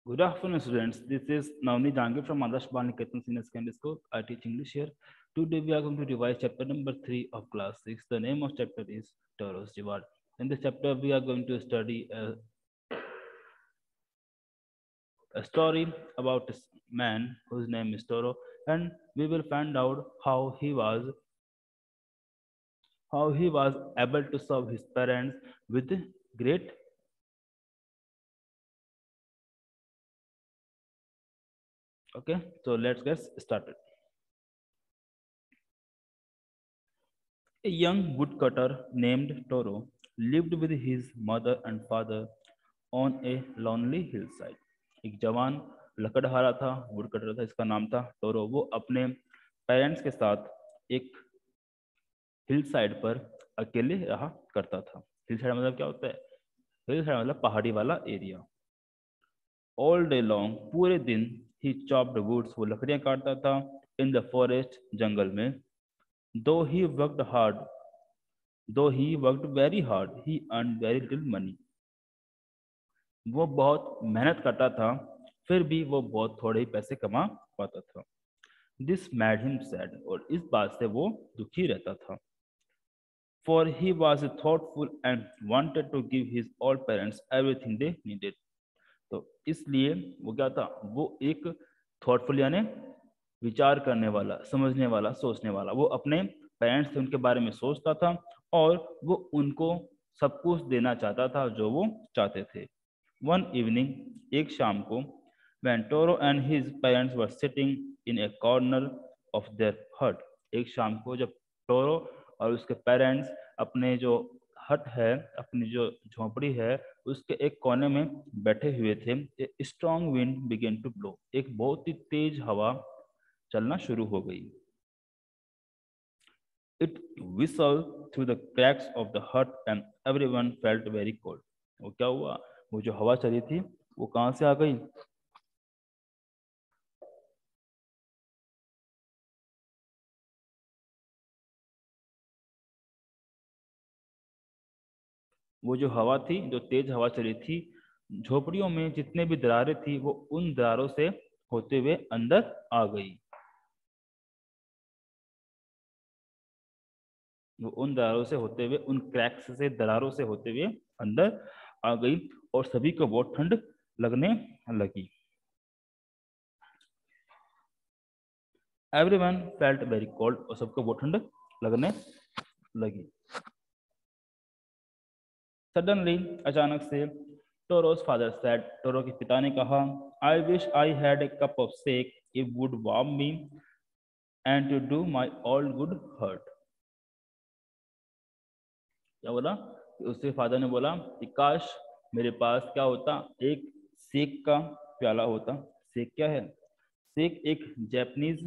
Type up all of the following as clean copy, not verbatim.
Good afternoon, students. This is Navni Jangir from Adarsh Balniketan Senior Secondary School. I teach English here. Today we are going to revise chapter number 3 of class 6. The name of chapter is Toro's Reward. In this chapter, we are going to study a story about a man whose name is Toro, and we will find out how he was able to serve his parents with great. Okay, so let's get started. A young woodcutter named Toro lived with his mother and father on a lonely hillside. एक जवान लकड़हारा था, woodcutter था, इसका नाम था Toro. वो अपने parents के साथ एक हिल साइड पर अकेले रहा करता था। हिल साइड मतलब क्या होता है? हिल साइड मतलब पहाड़ी वाला एरिया। ऑल डे लॉन्ग, पूरे दिन, ही चॉप्ड वुड्स, वो लकड़ियां काटता था। इन द फॉरेस्ट, जंगल में। दो ही वर्कड हार्ड दो he worked very hard, he earn very little money. वो बहुत मेहनत करता था, फिर भी वो बहुत थोड़े ही पैसे कमा पाता था। दिस मैड हिम सैड, और इस बात से वो दुखी रहता था। For he was thoughtful and wanted to give his all parents everything they needed. तो इसलिए वो क्या था? वो एक थॉटफुल यानी विचार करने वाला, समझने वाला, सोचने वाला। वो अपने पेरेंट्स थे उनके बारे में सोचता था, और वो उनको सब कुछ देना चाहता था जो वो चाहते थे। वन इवनिंग, एक शाम को, when Toro and his parents were sitting in a corner of their hut, एक शाम को जब टोरो और उसके पेरेंट्स अपने जो हट है, अपनी जो झोपड़ी है, उसके एक कोने में बैठे हुए थे, a strong wind began to blow, एक बहुत ही तेज हवा चलना शुरू हो गई। It whistled through the cracks of the hut and everyone felt very cold। वो क्या हुआ? वो जो हवा चली थी वो कहाँ से आ गई? वो जो हवा थी, जो तेज हवा चली थी, झोपड़ियों में जितने भी दरारें थी वो उन दरारों से होते हुए अंदर आ गई। वो उन दरारों से होते हुए, उन क्रैक्स से, दरारों से होते हुए अंदर आ गई, और सभी को बहुत ठंड लगने लगी। एवरीवन फेल्ट वेरी कोल्ड, और सबको बहुत ठंड लगने लगी। सडनली, अचानक से, टोरोस फादर सेड, टोरो के पिता ने कहा, I wish I had a cup of sake, it would warm me and to do my all good heart. क्या बोला? उसके फादर ने बोला कि काश मेरे पास क्या होता, एक सेक का प्याला होता। सेक क्या है? सेक एक जापानीज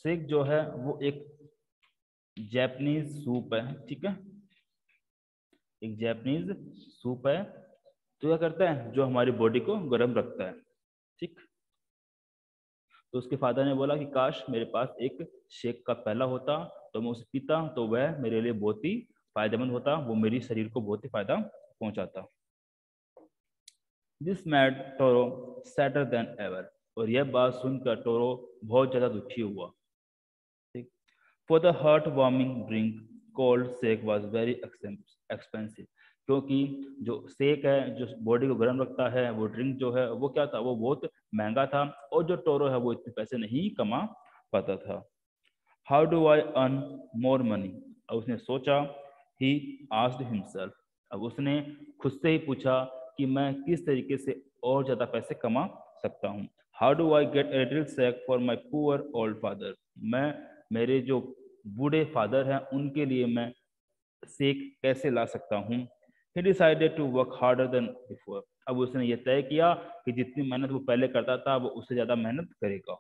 सेक जो है वो एक जापानीज सूप है, ठीक है? एक जापानीज सूप है। तो क्या करता है? जो हमारी बॉडी को गर्म रखता है, ठीक। तो उसके फादर ने बोला कि काश मेरे पास एक शेक का प्याला होता, तो मैं उसे पीता, तो वह मेरे लिए बहुत ही फायदेमंद होता, वो मेरी शरीर को बहुत ही फायदा पहुंचाता। This made Toro sadder than ever, और यह बात सुनकर टोरो बहुत ज्यादा दुखी हुआ, ठीक। For the heart warming drink cold shake was very expensive, क्योंकि जो शेक है, जो बॉडी को गर्म रखता है, वो ड्रिंक जो है वो क्या था? वो बहुत महंगा था, और जो टोरो है वो इतने पैसे नहीं कमा पाता था। How do I earn more money, अब उसने सोचा। ही आस्क्ड हिमसेल्फ, अब उसने खुद से ही पूछा कि मैं किस तरीके से और ज्यादा पैसे कमा सकता हूँ। How do I get a little sake for my poor old father, मैं मेरे जो बूढ़े फादर हैं उनके लिए मैं सेक कैसे ला सकता हूँ। He decided to work harder than before, अब उसने ये तय किया कि जितनी मेहनत वो पहले करता था वो उससे ज्यादा मेहनत करेगा।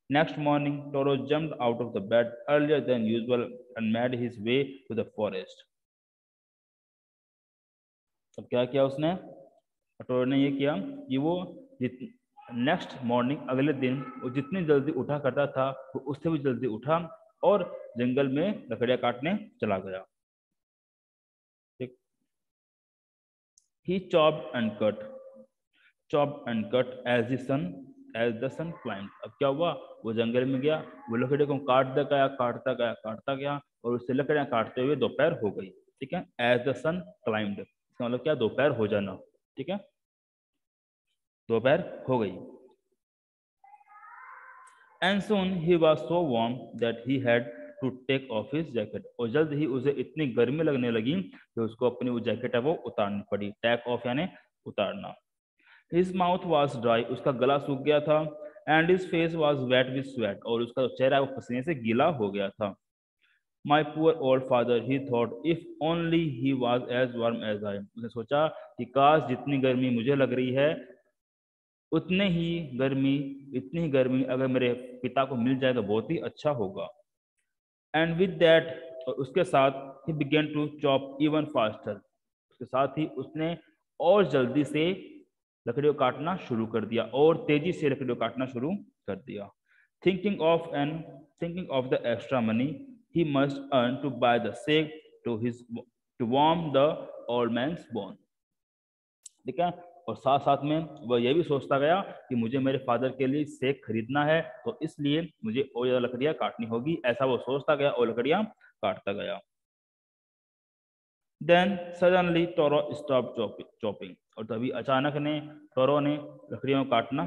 Next morning, Toro jumped out of the bed earlier than usual and made his way to the forest। अब क्या किया उसने? टोरो ने ये किया कि वो नेक्स्ट मॉर्निंग, अगले दिन, वो जितनी जल्दी उठा करता था वो उससे भी जल्दी उठा, और जंगल में लकड़ियां काटने चला गया। ठीक। He chopped and cut as the sun climbed। अब क्या हुआ, वो जंगल में गया, वो लकड़ी को काटता गया और उससे लकड़ियां काटते हुए दोपहर हो गई। ठीक है, एज द सन क्लाइंब्ड, इसका मतलब क्या, दोपहर हो जाना। ठीक है, दोपहर हो गई। And soon he was so warm that he had to take off his jacket। और जल्द ही उसे इतनी गर्मी लगने लगी कि उसको अपनी वो जैकेट है वो उतारनी पड़ी। टेक ऑफ यानी उतारना। His mouth was dry, उसका गला सूख गया था। And his face was wet with sweat, और उसका चेहरा वो पसीने से गीला हो गया था। My poor old father, he thought, if only he was as warm as I। उसने सोचा कि काश जितनी गर्मी मुझे लग रही है इतनी ही गर्मी अगर मेरे पिता को मिल जाए तो बहुत ही अच्छा होगा। एंड विद दैट, और उसके साथ, he began to chop even faster, उसके साथ ही उसने और जल्दी से लकड़ियों काटना शुरू कर दिया, और तेजी से लकड़ियों काटना शुरू कर दिया। Thinking of the extra money he must earn to buy the sake to warm the old man's bone. ठीक है, और साथ साथ में वह यह भी सोचता गया कि मुझे मेरे फादर के लिए सेक खरीदना है, तो इसलिए मुझे और ज्यादा लकड़ियां काटनी होगी। ऐसा वो सोचता गया और लकड़ियां काटता गया। Then suddenly Toro stop chopping, और तभी अचानक ने टोरो ने लकड़ियों को काटना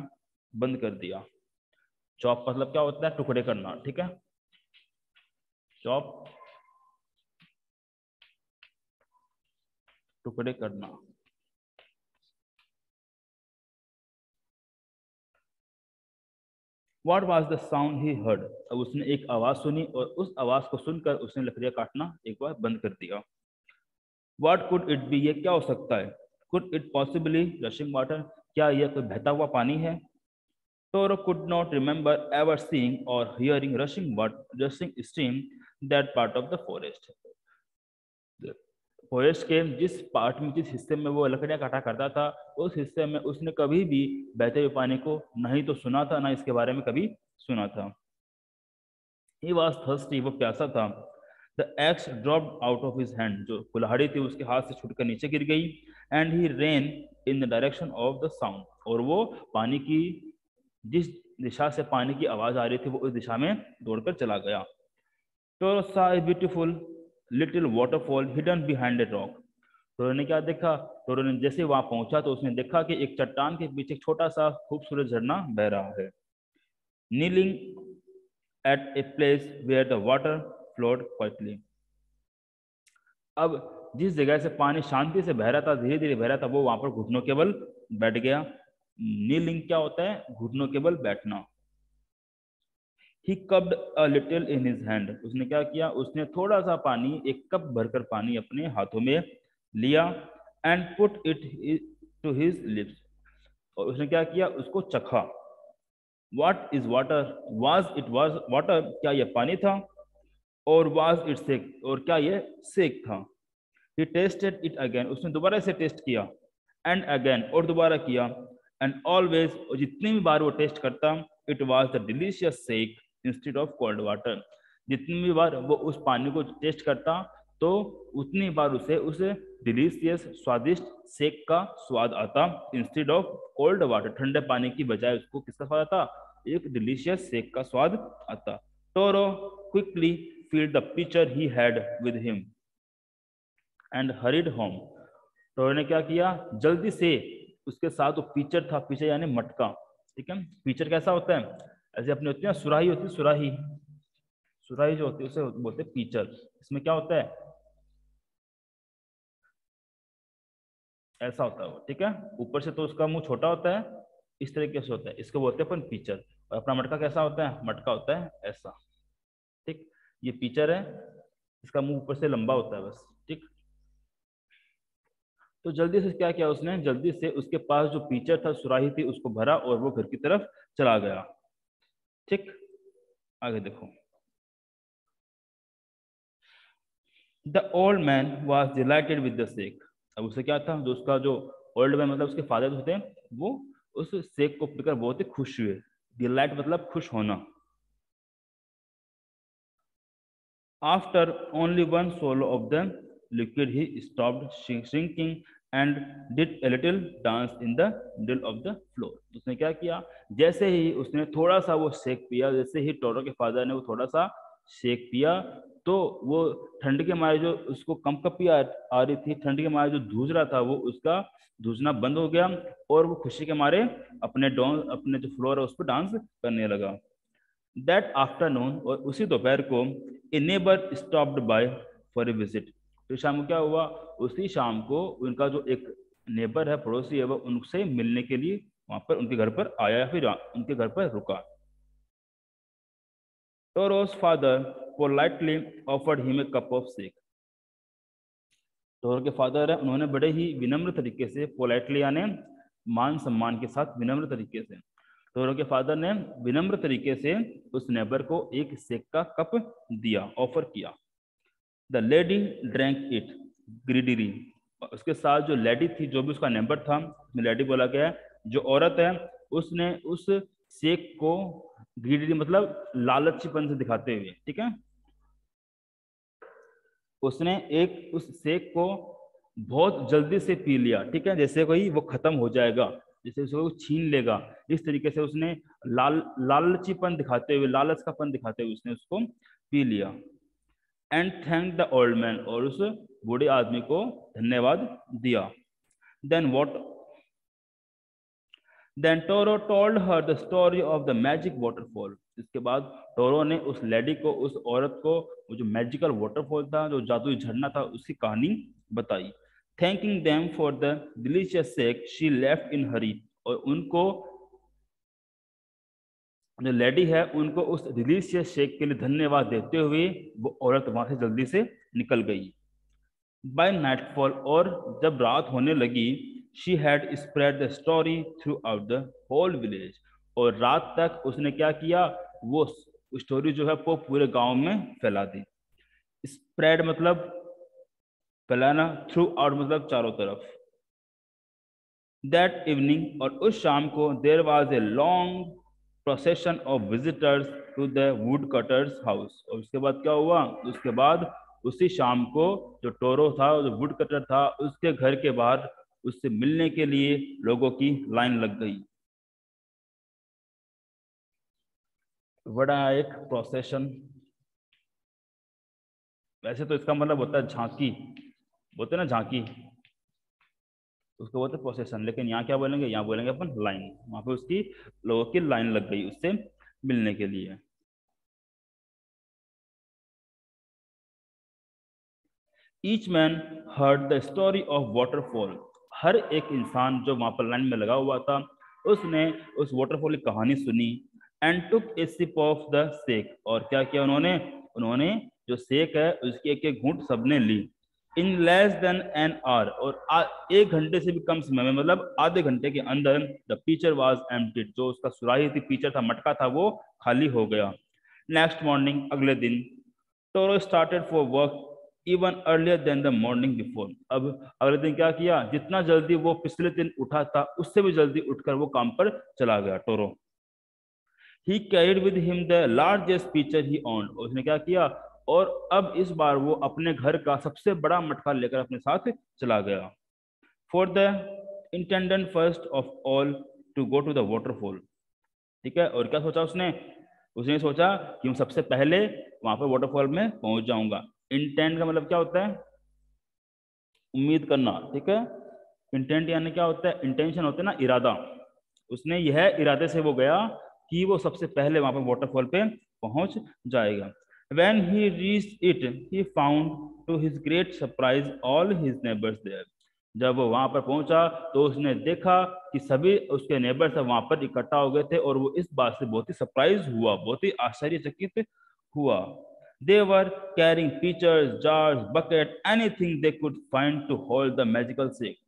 बंद कर दिया। चॉप मतलब क्या होता है, टुकड़े करना। ठीक है, चॉप टुकड़े करना। What was the sound he heard? अब उसने एक आवाज सुनी और उस आवाज को सुनकर उसने लकड़ियां काटना एक बार बंद कर दिया। What could it be? ये क्या हो सकता है? Could it possibly rushing water? क्या यह कोई बहता हुआ पानी है? Toro could not remember ever seeing or hearing rushing stream that part of the forest। Forest के जिस हिस्से में वो लकड़ियां काटा करता था, उस हिस्से में उसने कभी भी बहते हुए पानी को नहीं तो सुना था, ना इसके बारे में कभी सुना था। He was thirsty, वो प्यासा था। The axe dropped out of his hand, जो कुल्हाड़ी थी उसके हाथ से छूटकर नीचे गिर गई। And he ran in the direction of the sound, और वो पानी की जिस दिशा से पानी की आवाज आ रही थी वो उस दिशा में दौड़कर चला गया। Toro saw a beautiful little waterfall hidden behind a rock। Toro ने क्या देखा, टोरो ने जैसे वहां पहुंचा तो उसने देखा कि एक चट्टान के पीछे छोटा सा खूबसूरत झरना बह रहा है। Kneeling at a place where the water flowed quietly। अब जिस जगह से पानी शांति से बह रहा था, धीरे धीरे बह रहा था, वो वहां पर घुटनों के बल बैठ गया। नीलिंग क्या होता है, घुटनों के बल बैठना। He cupped a little in his hand। उसने क्या किया, उसने थोड़ा सा पानी, एक कप भरकर पानी अपने हाथों में लिया। And put it to his lips। और उसने क्या किया, उसको चखा। What is water? Was water? क्या यह पानी था? और was it sick? और क्या यह सेक था? He tasted it again। उसने दोबारा इसे टेस्ट किया। And again, और दोबारा किया। And always, और जितनी भी बार वो टेस्ट करता, it was the delicious shake instead of cold water। जितनी भी बार वो उस पानी को टेस्ट करता तो उतनी बार उसे डिलीशियस स्वादिष्ट शेक का स्वाद आता, इंस्टेड ऑफ कोल्ड वाटर, ठंडे पानी की बजाय उसको किसका स्वाद आता, एक डिलीशियस शेक का स्वाद आता। Toro quickly filled the pitcher he had with him and hurried home। Toro ने क्या किया, जल्दी से उसके साथ वो पीचर था, पीचर यानी मटका। ठीक है, पीचर कैसा होता है, ऐसे अपने होती है सुराही होती है, सुराही जो होती है उसे बोलते हैं पीचर। इसमें क्या होता है, ऐसा होता है वो। ठीक है, ऊपर से तो उसका मुंह छोटा होता है, इस तरीके से होता है, इसको बोलते हैं अपन पीचर। और अपना मटका कैसा होता है, मटका होता है ऐसा। ठीक, ये पीचर है, इसका मुंह ऊपर से लंबा होता है बस। ठीक, तो जल्दी से क्या किया उसने, जल्दी से उसके पास जो पीचर था, सुराही थी, उसको भरा और वो घर की तरफ चला गया। ठीक, आगे देखो। The old man was dilated with the shake. अब उसे क्या था, जो उसका जो ओल्ड मैन मतलब उसके फादर होते हैं, वो उस शेक को पीकर बहुत ही खुश हुए। डिलाइट मतलब खुश होना। After only one swallow of the liquid, he stopped shrinking and did a little dance in the middle of the floor. उसने क्या किया, जैसे ही उसने थोड़ा सा वो शेक पिया, जैसे ही टोरो के फादर ने वो थोड़ा सा शेक पिया, तो वो ठंड के मारे जो उसको कंपकपी आ रही थी, ठंड के मारे जो धूज रहा था, वो उसका धूजना बंद हो गया और वो खुशी के मारे अपने जो फ्लोर है उस पर डांस करने लगा। दैट आफ्टरनून, और उसी दोपहर को, a neighbour stopped by for a visit. तो शाम को क्या हुआ, उसी शाम को उनका जो एक नेबर है, पड़ोसी है, वो उनसे मिलने के लिए वहां पर उनके घर पर आया या फिर उनके घर पर रुका। Toro's father politely offered him a cup of shake. Toro के फादर है, उन्होंने बड़े ही विनम्र तरीके से, पोलाइटली यानी मान सम्मान के साथ, विनम्र तरीके से, टोरो के फादर ने विनम्र तरीके से उस नेबर को एक शेक का कप दिया, ऑफर किया। The lady drank it greedily. उसके साथ जो लेडी थी, जो भी उसका नेबर था, लेडी बोला गया है, जो औरत है, उसने उस शेक को ग्रीडीली मतलब लालचीपन से दिखाते हुए, ठीक है, उसने एक उस शेक को बहुत जल्दी से पी लिया, ठीक है, जैसे कोई वो खत्म हो जाएगा, जैसे उसको छीन लेगा, इस तरीके से उसने लालचीपन दिखाते हुए, लालच का पन दिखाते हुए उसने उसको पी लिया। And thank the old man, और उस बूढ़े आदमी को धन्यवाद दिया। Then what then Toro told her the story of the magic waterfall. इसके बाद टोरो ने उस लेडी को, उस औरत को, वो जो मैजिकल वाटरफॉल था, जो जादुई झरना था, उसकी कहानी बताई। Thanking them for the delicious shake she left in hurry. और उनको, जो लेडी है, उनको उस डिलीशियस शेक के लिए धन्यवाद देते हुए वो औरत वहां से जल्दी से निकल गई। बाय नाइटफॉल, और जब रात होने लगी, she had spread the story throughout the whole village. और रात तक उसने क्या किया, वो स्टोरी जो है वो पूरे गांव में फैला दी। स्प्रेड मतलब फैलाना, थ्रू आउट मतलब चारों तरफ। दैट इवनिंग, और उस शाम को, there was a long procession of visitors to the woodcutter's house. और उसके बाद क्या हुआ, उसके बाद उसी शाम को जो टोरो था, जो वुड कटर था, उसके घर के बाहर उससे मिलने के लिए लोगों की लाइन लग गई। बड़ा एक प्रोसेशन, वैसे तो इसका मतलब होता है झांकी, बोलते हैं ना झांकी, उसको बोलते प्रोसेशन, लेकिन यहाँ क्या बोलेंगे, यहाँ बोलेंगे अपन लाइन। वहां पे उसकी लोगों की लाइन लग गई उससे मिलने के लिए। Each man heard the story of waterfall. हर एक इंसान जो वहां पर लाइन में लगा हुआ था, उसने उस वाटरफॉल की कहानी सुनी। And took a sip of the sake, और क्या किया उन्होंने, उन्होंने जो शेक है उसकी एक एक घूंट सबने ली। In less than an hour, और एक घंटे से भी कम समय में, मतलब आधे घंटे के अंदर, द पीचर वाज एम्प्टीड। जो उसका सुराही थी, पीचर था, मटका था, वो खाली हो गया। नेक्स्ट मॉर्निंग, अगले दिन, Toro started for work even earlier than the morning before. अब अगले दिन क्या किया, जितना जल्दी वो पिछले दिन उठा था, उससे भी जल्दी उठकर वो काम पर चला गया Toro. He carried with him the largest picture he owned. उसने क्या किया, और अब इस बार वो अपने घर का सबसे बड़ा मटका लेकर अपने साथ चला गया। For the intended first of all to go to the waterfall. ठीक है, और क्या सोचा उसने, उसने सोचा कि मैं सबसे पहले वहां पर वाटरफॉल में पहुंच जाऊंगा। इंटेंट का मतलब क्या होता है, उम्मीद करना, ठीक है। इंटेंट यानी क्या होता है, इंटेंशन होता है ना, इरादा। उसने यह इरादे से वो गया कि वो सबसे पहले वहां पर वाटरफॉल पे पहुंच जाएगा। When he reached it, he found to his great surprise all his neighbors there. जब वो वहां पर पहुंचा तो उसने देखा कि सभी उसके नेबर्स वहां पर इकट्ठा हो गए थे, और वो इस बात से बहुत ही सरप्राइज हुआ, बहुत ही आश्चर्यचकित हुआ। They were carrying pitchers, jars, bucket, anything they could find to hold the magical shake.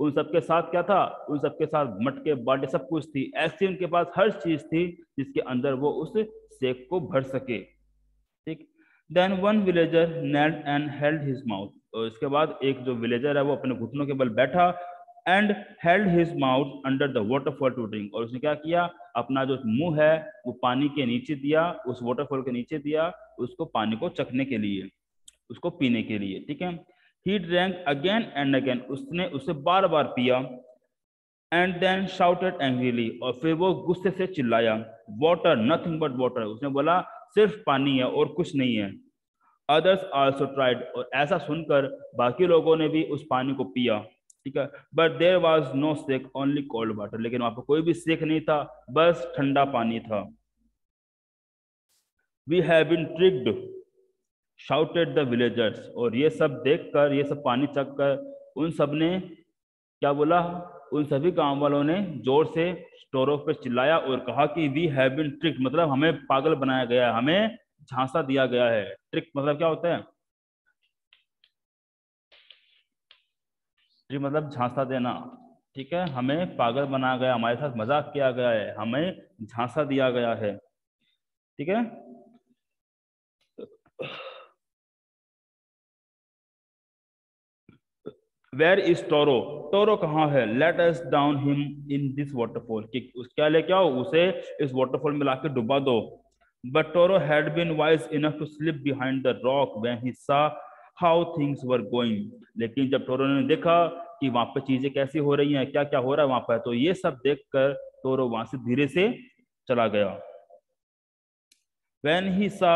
उन सबके साथ क्या था, उन सबके साथ मटके, बाल्टी, सब कुछ थी। ऐसी उनके पास हर चीज थी जिसके अंदर वो उस शेक को भर सके, ठीक। Then one villager knelt and held his mouth. और इसके बाद एक जो विलेजर है वो अपने घुटनों के बल बैठा and held his mouth under the waterfall to drink, और उसने क्या किया, अपना जो मुंह है वो पानी के नीचे दिया, उस वाटरफॉल के नीचे दिया, उसको पानी को चखने के लिए, उसको पीने के लिए, ठीक है। He drank again and again, उसने उसे बार बार पिया। एंड देन शाउटेड एंग्रीली, और फिर वो गुस्से से चिल्लाया, वाटर, नथिंग बट वाटर, उसने बोला सिर्फ पानी है और कुछ नहीं है। अदर्स आल्सो ट्राइड, और ऐसा सुनकर बाकी लोगों ने भी उस पानी को पिया, ठीक है। But there was no sake, only cold water, लेकिन वहां पर कोई भी सेक नहीं था, बस ठंडा पानी था। We have been tricked, shouted the villagers, और ये सब देखकर, ये सब पानी चख कर उन सब ने क्या बोला, उन सभी गांव वालों ने जोर से स्टोरों पर चिल्लाया और कहा कि वी हैव बीन ट्रिक्ड, मतलब हमें पागल बनाया गया है, हमें झांसा दिया गया है। ट्रिक मतलब क्या होता है, ट्रिक मतलब झांसा देना, ठीक है। हमें पागल बनाया गया, हमारे साथ मजाक किया गया है, हमें झांसा दिया गया है, ठीक है। वेयर इज टोरो, टोरो कहाँ है, let us down him in this waterfall, कि उस क्या लेके आओ, उसे इस वाटरफॉल में लाके डुबा दो। But Toro had been wise enough to slip behind the rock when he saw how things were going, लेकिन जब टोरो ने देखा कि वहां पे चीजें कैसी हो रही हैं, क्या क्या हो रहा है वहां पर, तो ये सब देखकर टोरो वहां से धीरे से चला गया। व्हेन ही सा,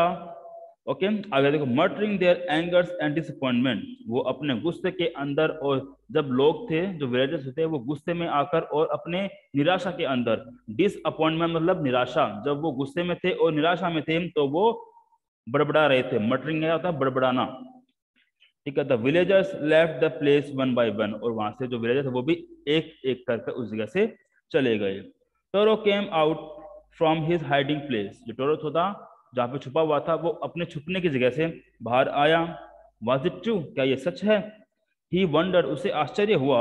ओके, आगे देखो, मर्टरिंग देयर एंगर्स एंड डिसअपॉइंटमेंट, वो अपने गुस्से के अंदर, और जब लोग थे जो विलेजर्स थे वो गुस्से में आकर और अपने निराशा के अंदर, डिसअपॉइंटमेंट मतलब निराशा, जब वो गुस्से में थे और निराशा में थे तो वो बड़बड़ा रहे थे। मर्टरिंग क्या होता है, बड़बड़ाना, ठीक है। The villagers left the place one by one, और वहां से जो विलेजर्स वो भी एक एक करके उस जगह से चले गए। Toro came out from his hiding place, जो टोरो था जहाँ पे छुपा हुआ था, वो अपने छुपने की जगह से बाहर आया। वाज इट ट्रू, क्या ये सच है। ही वंडर, उसे आश्चर्य हुआ।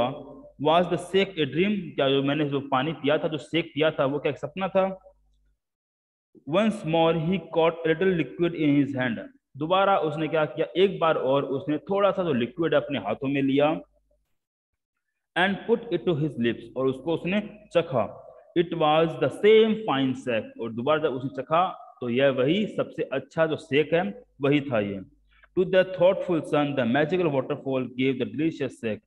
Was the sake a dream, क्या जो मैंने जो पानी पिया था, जो सेक पिया था, वो क्या एक सपना था। Once more he caught little liquid in his hand, दोबारा उसने क्या किया, एक बार और उसने थोड़ा सा जो लिक्विड अपने हाथों में लिया। And put it to his lips, और उसको उसने चखा। It was the same fine sake, और दोबारा जब उसने चखा तो यह वही सबसे अच्छा जो सेक है वही था ये। To the thoughtful son the magical waterfall give the delicious sake,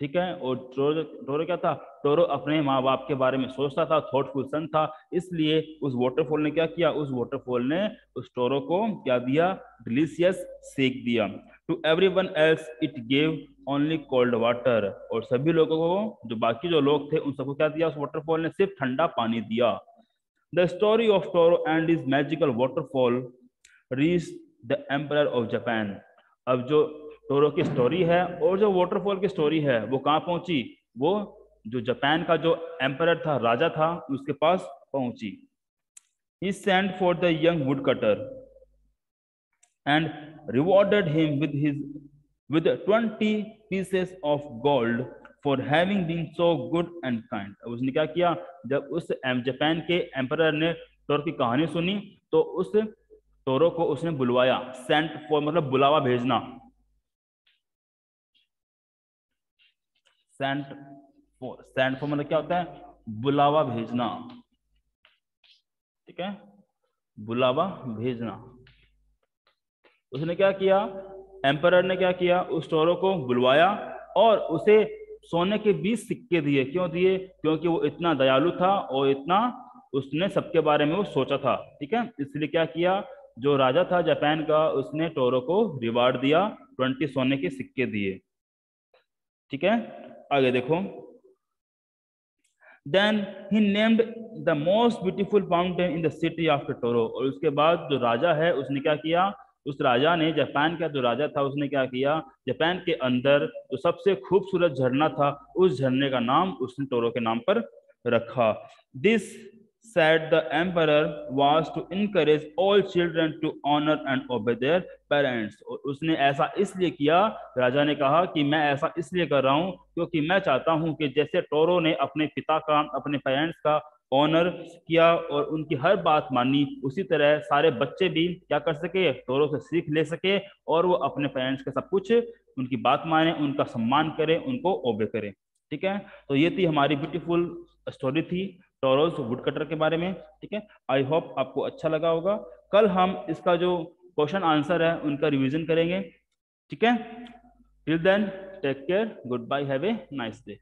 ठीक है। और टोरो टोरो क्या था, टोरो अपने माँ बाप के बारे में सोचता था, थॉटफुल सन था, इसलिए उस वाटरफॉल ने क्या किया, उस वाटरफॉल ने उस टोरो को क्या दिया, डिलीशियस सेक दिया। To everyone else it gave only cold water, और सभी लोगों को, जो बाकी जो लोग थे, उन सबको क्या दिया, उस वाटरफॉल ने सिर्फ ठंडा पानी दिया। The story of Toro and is magical waterfall reach the emperor of Japan, अब जो टोरो की स्टोरी है और जो वाटरफॉल की स्टोरी है वो कहाँ पहुंची, वो जो जापान का जो एम्परर था, राजा था, उसके पास पहुंची। He sent for the young woodcutter and rewarded him with 20 pieces of gold for having been so good and kind। उसने क्या किया, जब उस जापान के एम्परर ने टोरो की कहानी सुनी तो उस टोरो को उसने बुलवाया। सेंट फॉर मतलब बुलावा भेजना, सेंट फॉर मतलब क्या होता है, बुलावा भेजना, ठीक है, बुलावा भेजना। उसने क्या किया, एम्परर ने क्या किया, उस टोरो को बुलवाया और उसे सोने के 20 सिक्के दिए। क्यों दिए, क्योंकि वो इतना दयालु था और इतना उसने सबके बारे में वो सोचा था, ठीक है। इसलिए क्या किया, जो राजा था जापान का, उसने टोरो को रिवार्ड दिया, 20 सोने के सिक्के दिए, ठीक है। आगे देखो, then he named the most beautiful fountain in the city after Toro, और उसके बाद जो राजा है उसने क्या किया, उस राजा ने, जापान का जो राजा था, उसने क्या किया, जापान के अंदर जो सबसे खूबसूरत झरना था, उस झरने का नाम उसने टोरो के नाम पर रखा। This said the emperor was to encourage all children to honor and obey their parents, और उसने ऐसा इसलिए किया, राजा ने कहा कि मैं ऐसा इसलिए कर रहा हूं क्योंकि मैं चाहता हूं कि जैसे टोरो ने अपने पिता का, अपने पेरेंट्स का ऑनर किया और उनकी हर बात मानी, उसी तरह सारे बच्चे भी क्या कर सके, टोरो से सीख ले सके और वो अपने पेरेंट्स का सब कुछ, उनकी बात माने, उनका सम्मान करे, उनको ओबे करे, ठीक है, तो ये थी हमारी ब्यूटीफुल स्टोरी थी टोरोस वुड कटर के बारे में। ठीक है, आई होप आपको अच्छा लगा होगा। कल हम इसका जो क्वेश्चन आंसर है उनका रिवीजन करेंगे। ठीक है, till then take care, goodbye, have a nice day.